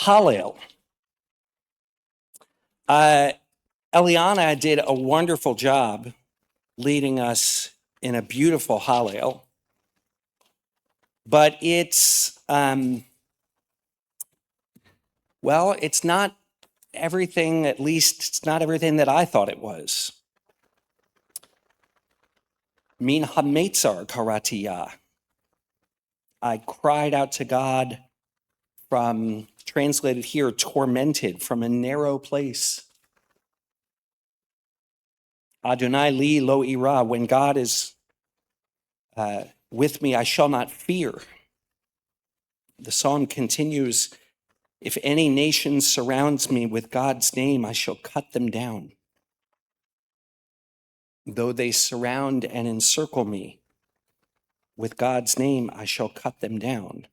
Hallel. Uh, Eliana did a wonderful job leading us in a beautiful Hallel, but it's not everything, at least it's not everything that I thought it was. Min hametzar karatiya. I cried out to God from, translated here, tormented from a narrow place. Adonai li lo ira, when God is with me, I shall not fear. The psalm continues, if any nation surrounds me with God's name, I shall cut them down. Though they surround and encircle me with God's name, I shall cut them down.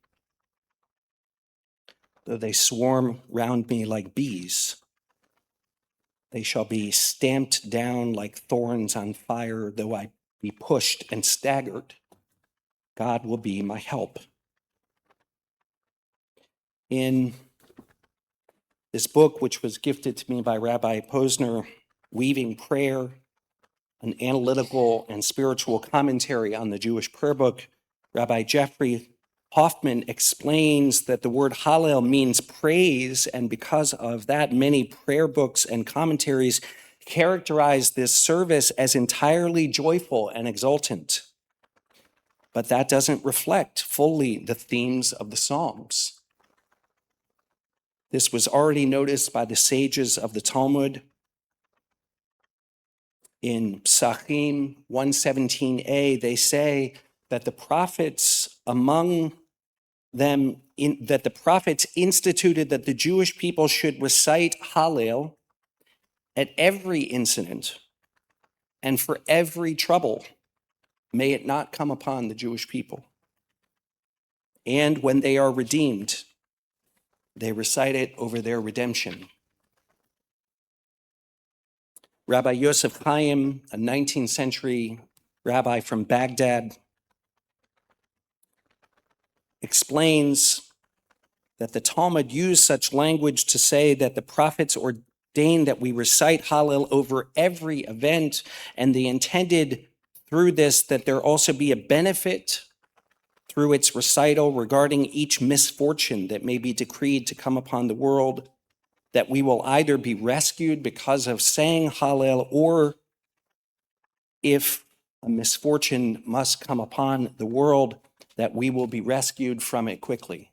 Though they swarm round me like bees, they shall be stamped down like thorns on fire. Though I be pushed and staggered, God will be my help. In this book, which was gifted to me by Rabbi Posner, Weaving Prayer, an analytical and spiritual commentary on the Jewish prayer book, Rabbi Jeffrey Hoffman explains that the word Hallel means praise, and because of that, many prayer books and commentaries characterize this service as entirely joyful and exultant. But that doesn't reflect fully the themes of the Psalms. This was already noticed by the sages of the Talmud. In Psachim 117a, they say that the prophets instituted that the Jewish people should recite Hallel at every incident and for every trouble. May it not come upon the Jewish people. And when they are redeemed, they recite it over their redemption. Rabbi Yosef Chaim, a 19th century rabbi from Baghdad, explains that the Talmud used such language to say that the prophets ordained that we recite Hallel over every event, and they intended through this that there also be a benefit through its recital regarding each misfortune that may be decreed to come upon the world, that we will either be rescued because of saying Hallel, or if a misfortune must come upon the world, that we will be rescued from it quickly.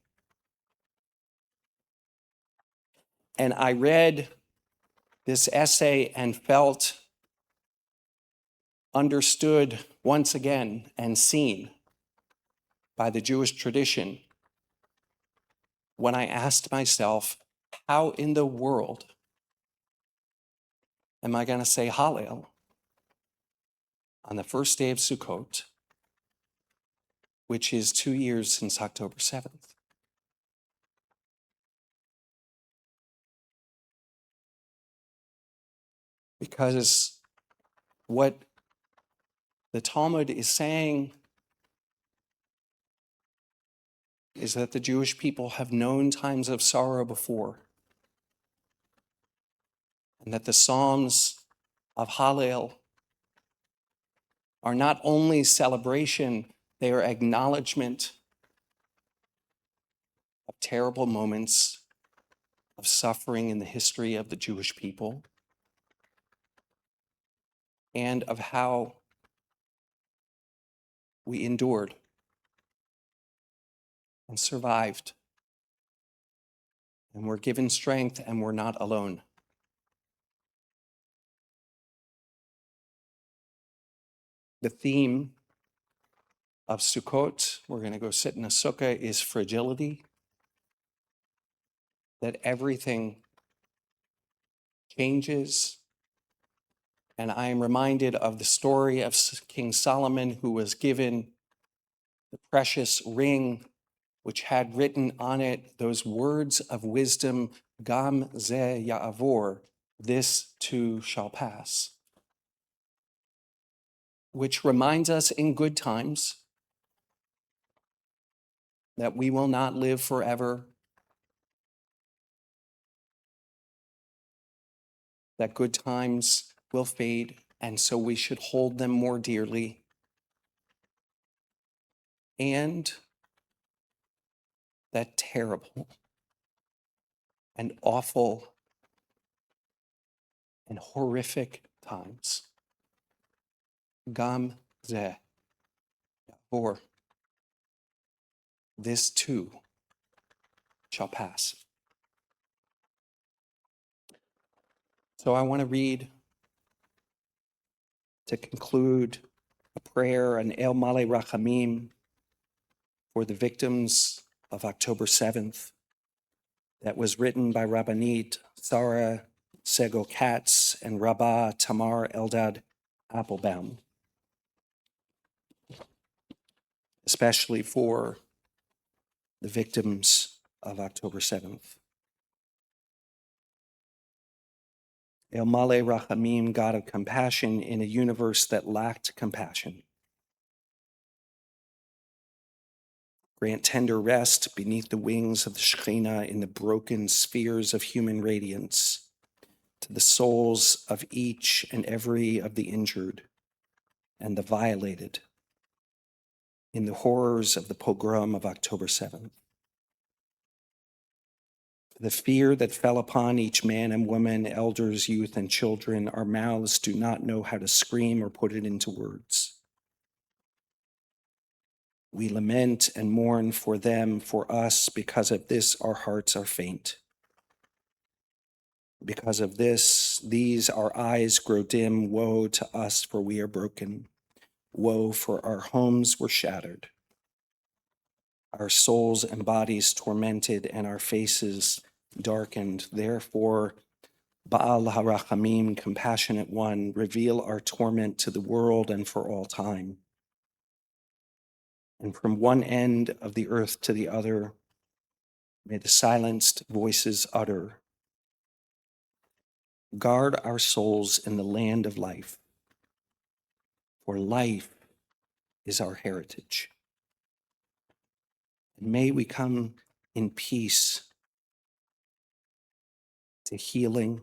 And I read this essay and felt understood once again and seen by the Jewish tradition when I asked myself, how in the world am I going to say Hallel on the first day of Sukkot, which is 2 years since October 7th? Because what the Talmud is saying is that the Jewish people have known times of sorrow before, and that the Psalms of Hallel are not only celebration, they are acknowledgement of terrible moments of suffering in the history of the Jewish people, and of how we endured and survived, and were given strength, and we're not alone. The theme of Sukkot, we're going to go sit in a sukkah, is fragility, that everything changes. And I am reminded of the story of King Solomon, who was given the precious ring, which had written on it those words of wisdom, Gam ze ya'avor, this too shall pass, which reminds us in good times that we will not live forever, that good times will fade, and so we should hold them more dearly, and that terrible and awful and horrific times, gam ze, for this too shall pass. So I want to read, to conclude, a prayer, an El Male Rachamim, for the victims of October 7th, that was written by Rabbanit Sarah Sego Katz and Rabbah Tamar Eldad Applebaum, especially for the victims of October 7th. El Male Rachamim, God of compassion in a universe that lacked compassion. Grant tender rest beneath the wings of the Shekhinah in the broken spheres of human radiance to the souls of each and every of the injured and the violated in the horrors of the pogrom of October 7th. The fear that fell upon each man and woman, elders, youth, and children, our mouths do not know how to scream or put it into words. We lament and mourn for them, for us. Because of this, our hearts are faint. Because of this, these our eyes grow dim. Woe to us, for we are broken. Woe, for our homes were shattered, our souls and bodies tormented, and our faces darkened. Therefore, Baal HaRachamim, compassionate one, reveal our torment to the world and for all time. And from one end of the earth to the other, may the silenced voices utter. Guard our souls in the land of life, for life is our heritage. And may we come in peace to healing.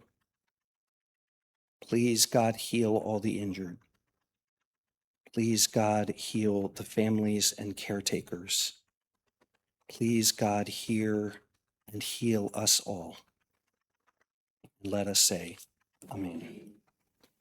Please, God, heal all the injured. Please, God, heal the families and caretakers. Please, God, hear and heal us all. Let us say, Amen.